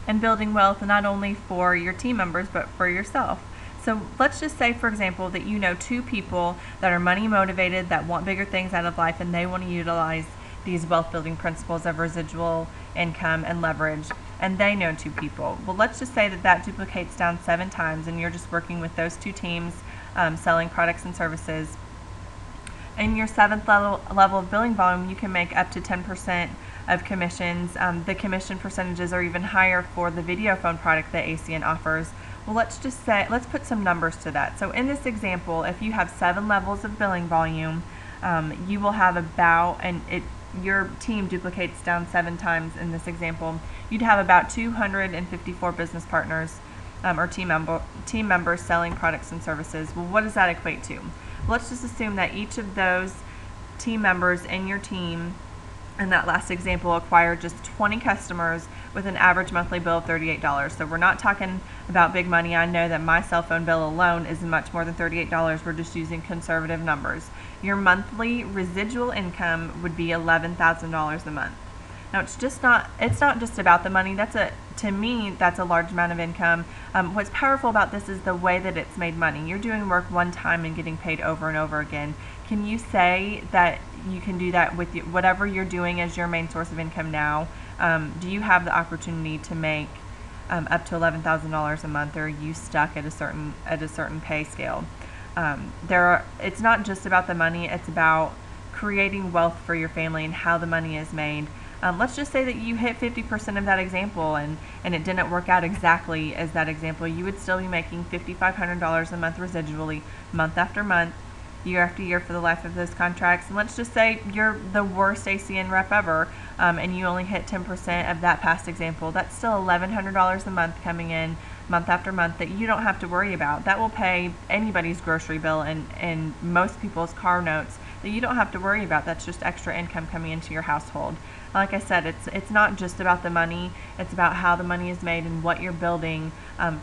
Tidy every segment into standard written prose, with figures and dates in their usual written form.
and building wealth not only for your team members but for yourself. So let's just say, for example, that you know two people that are money motivated, that want bigger things out of life, and they want to utilize these wealth building principles of residual income and leverage, and they know two people. Well, let's just say that that duplicates down 7 times, and you're just working with those two teams, selling products and services. In your 7th level of billing volume, you can make up to 10% of commissions. The commission percentages are even higher for the video phone product that ACN offers. Well, let's put some numbers to that. So in this example, if you have 7 levels of billing volume, you will have your team duplicates down 7 times in this example. You'd have about 254 business partners or team members selling products and services. Well, what does that equate to? Let's just assume that each of those team members in your team in that last example acquired just 20 customers with an average monthly bill of $38. So we're not talking about big money. I know that my cell phone bill alone is much more than $38. We're just using conservative numbers. Your monthly residual income would be $11,000 a month. Now it's not just about the money. To me, that's a large amount of income. What's powerful about this is the way that it's made money. You're doing work one time and getting paid over and over again. Can you say that you can do that with whatever you're doing as your main source of income now? Do you have the opportunity to make up to $11,000 a month, or are you stuck at a certain pay scale? It's not just about the money. It's about creating wealth for your family and how the money is made. Let's just say that you hit 50% of that example and it didn't work out exactly as that example. You would still be making $5,500 a month residually, month after month, year after year for the life of those contracts. And let's just say you're the worst ACN rep ever, and you only hit 10% of that past example. That's still $1,100 a month coming in month after month that you don't have to worry about. That will pay anybody's grocery bill and most people's car notes that you don't have to worry about. That's just extra income coming into your household. Like I said, it's not just about the money. It's about how the money is made and what you're building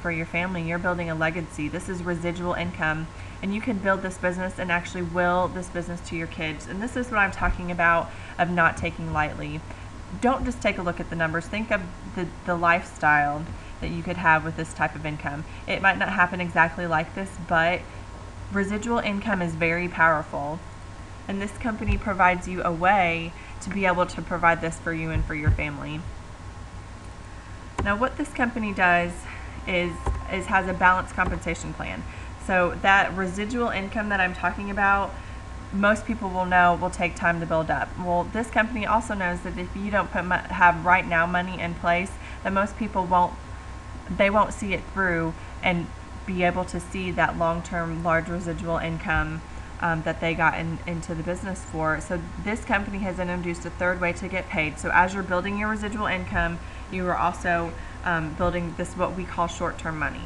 for your family. You're building a legacy. This is residual income, and you can build this business and actually will this business to your kids. And this is what I'm talking about of not taking lightly. Don't just take a look at the numbers. Think of the lifestyle that you could have with this type of income. It might not happen exactly like this, but residual income is very powerful. And this company provides you a way to be able to provide this for you and for your family. Now, what this company does is has a balanced compensation plan. So that residual income that I'm talking about, most people will know will take time to build up. Well, this company also knows that if you don't have right now money in place, that most people won't see it through and be able to see that long-term large residual income that they got into the business for. So this company has introduced a third way to get paid. So as you're building your residual income, you are also building this, what we call short-term money.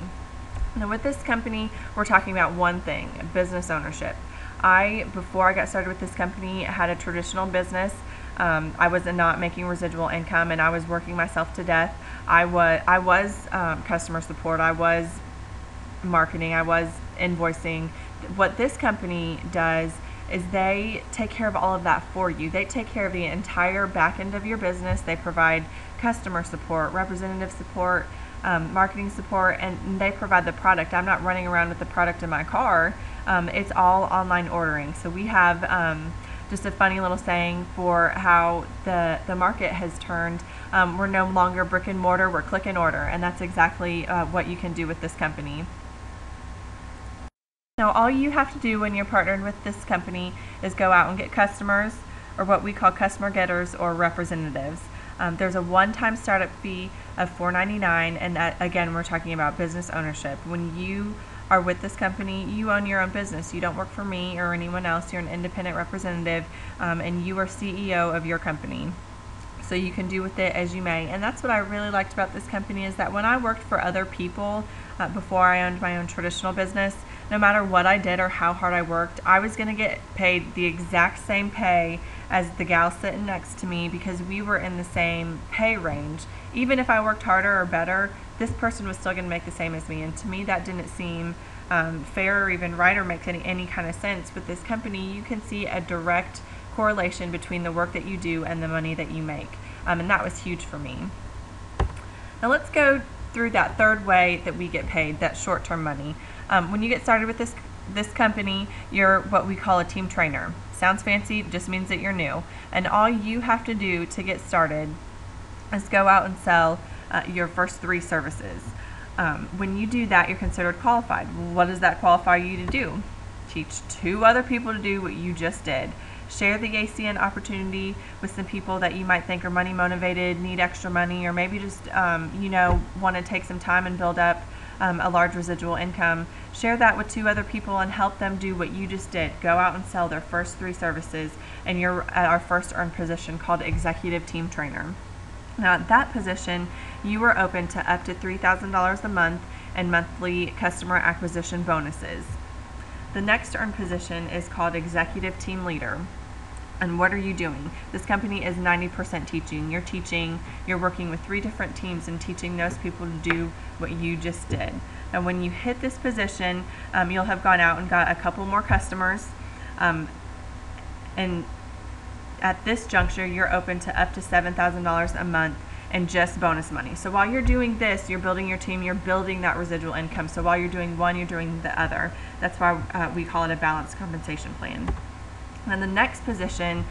Now with this company, we're talking about one thing: business ownership. Before I got started with this company, had a traditional business. I was not making residual income, and I was working myself to death. I was customer support. I was marketing. I was invoicing. What this company does is they take care of all of that for you. They take care of the entire back end of your business. They provide customer support, representative support, marketing support, and they provide the product. I'm not running around with the product in my car. It's all online ordering. So we have just a funny little saying for how the market has turned. We're no longer brick and mortar, we're click and order, and that's exactly what you can do with this company. Now, all you have to do when you're partnered with this company is go out and get customers, or what we call customer getters or representatives. There's a one-time startup fee of $4.99, and that, again, we're talking about business ownership. When you are with this company, you own your own business. You don't work for me or anyone else. You're an independent representative, and you are CEO of your company. So you can do with it as you may. And that's what I really liked about this company, is that when I worked for other people before I owned my own traditional business, no matter what I did or how hard I worked, I was going to get paid the exact same pay as the gal sitting next to me, because we were in the same pay range. Even if I worked harder or better, this person was still going to make the same as me. And to me, that didn't seem fair or even right or make any kind of sense. With this company, you can see a direct correlation between the work that you do and the money that you make. And that was huge for me. Now let's go through that third way that we get paid, that short-term money. When you get started with this company, you're what we call a team trainer. Sounds fancy, just means that you're new. And all you have to do to get started is go out and sell your first 3 services. When you do that, you're considered qualified. What does that qualify you to do? Teach 2 other people to do what you just did. Share the ACN opportunity with some people that you might think are money motivated, need extra money, or maybe just want to take some time and build up a large residual income. Share that with 2 other people and help them do what you just did. Go out and sell their first 3 services, and you're at our first earned position called Executive Team Trainer. Now at that position, you are open to up to $3,000 a month and monthly customer acquisition bonuses. The next earned position is called Executive Team Leader. And what are you doing? This company is 90% teaching. You're working with 3 different teams and teaching those people to do what you just did. And when you hit this position, you'll have gone out and got a couple more customers. And at this juncture, you're open to up to $7,000 a month and just bonus money. So while you're doing this, you're building your team, you're building that residual income. So while you're doing one, you're doing the other. That's why we call it a balanced compensation plan. And the next position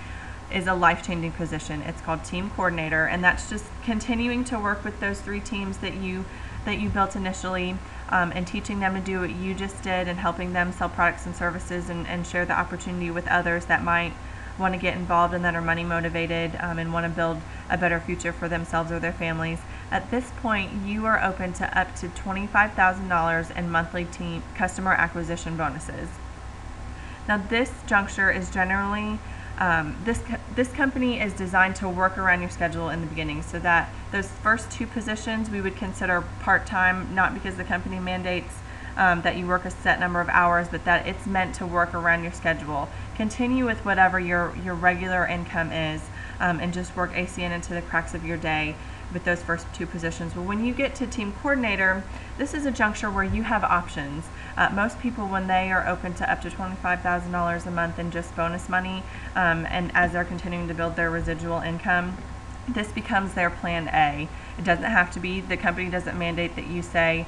is a life-changing position. It's called Team Coordinator, and that's just continuing to work with those 3 teams that you built initially, and teaching them to do what you just did and helping them sell products and services and share the opportunity with others that might want to get involved and that are money motivated and want to build a better future for themselves or their families. At this point, you are open to up to $25,000 in monthly team customer acquisition bonuses. Now this juncture is generally, this company is designed to work around your schedule in the beginning, so that those first 2 positions we would consider part-time, not because the company mandates that you work a set number of hours, but that it's meant to work around your schedule. Continue with whatever your regular income is, and just work ACN into the cracks of your day with those first 2 positions. Well, when you get to Team Coordinator, this is a juncture where you have options. Most people, when they are open to up to $25,000 a month in just bonus money, and as they're continuing to build their residual income, this becomes their plan A. It doesn't have to be, the company doesn't mandate that you say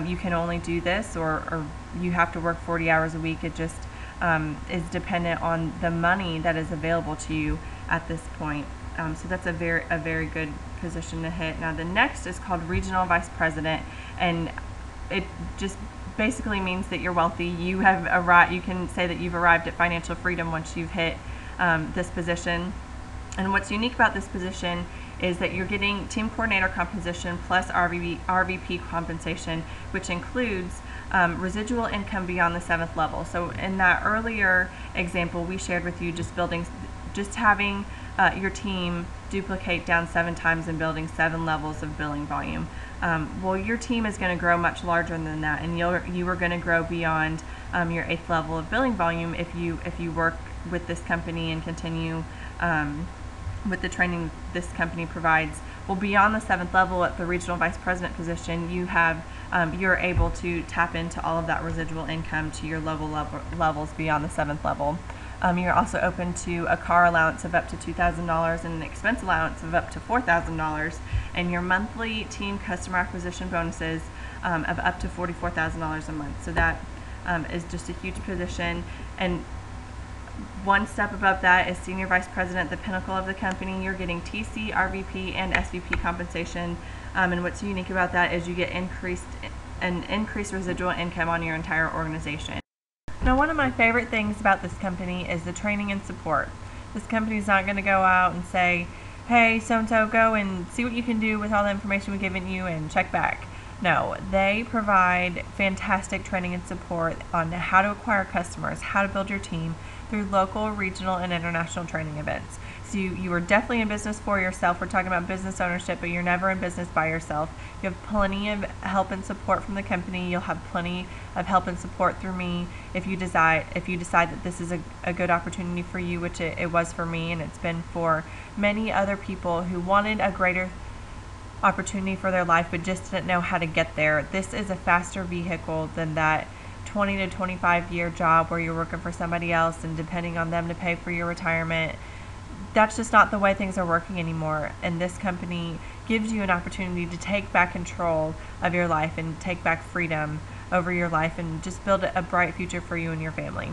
you can only do this or you have to work 40 hours a week. It just is dependent on the money that is available to you at this point. So that's a very good position to hit. Now the next is called Regional Vice President, and it just basically means that you're wealthy. You have arrived. You can say that you've arrived at financial freedom once you've hit this position. And what's unique about this position is that you're getting Team Coordinator compensation plus RVP compensation, which includes residual income beyond the 7th level. So in that earlier example, we shared with you just having your team duplicate down 7 times and building 7 levels of billing volume. Well, your team is going to grow much larger than that, and you are going to grow beyond your 8th level of billing volume if you work with this company and continue with the training this company provides. Well, beyond the 7th level at the Regional Vice President position, you're able to tap into all of that residual income to your levels beyond the 7th level. You're also open to a car allowance of up to $2,000 and an expense allowance of up to $4,000, and your monthly team customer acquisition bonuses of up to $44,000 a month. So that is just a huge position. And one step above that is Senior Vice President, the pinnacle of the company. You're getting TC, RVP, and SVP compensation. And what's unique about that is you get increased residual income on your entire organization. Now, one of my favorite things about this company is the training and support. This company is not going to go out and say, hey, so-and-so, go and see what you can do with all the information we've given you and check back. No, they provide fantastic training and support on how to acquire customers, how to build your team through local, regional, and international training events. So you are definitely in business for yourself. We're talking about business ownership, but you're never in business by yourself. You have plenty of help and support from the company. You'll have plenty of help and support through me if you decide that this is a good opportunity for you, which it was for me, and it's been for many other people who wanted a greater opportunity for their life but just didn't know how to get there. This is a faster vehicle than that 20 to 25 year job where you're working for somebody else and depending on them to pay for your retirement. that's just not the way things are working anymore. And this company gives you an opportunity to take back control of your life and take back freedom over your life and just build a bright future for you and your family.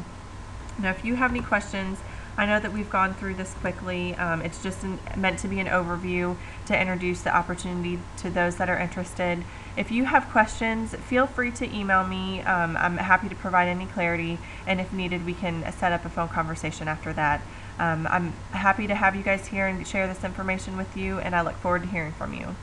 Now, if you have any questions, I know that we've gone through this quickly. It's just meant to be an overview to introduce the opportunity to those that are interested. If you have questions, feel free to email me. I'm happy to provide any clarity, and if needed, we can set up a phone conversation after that. I'm happy to have you guys here and share this information with you, and I look forward to hearing from you.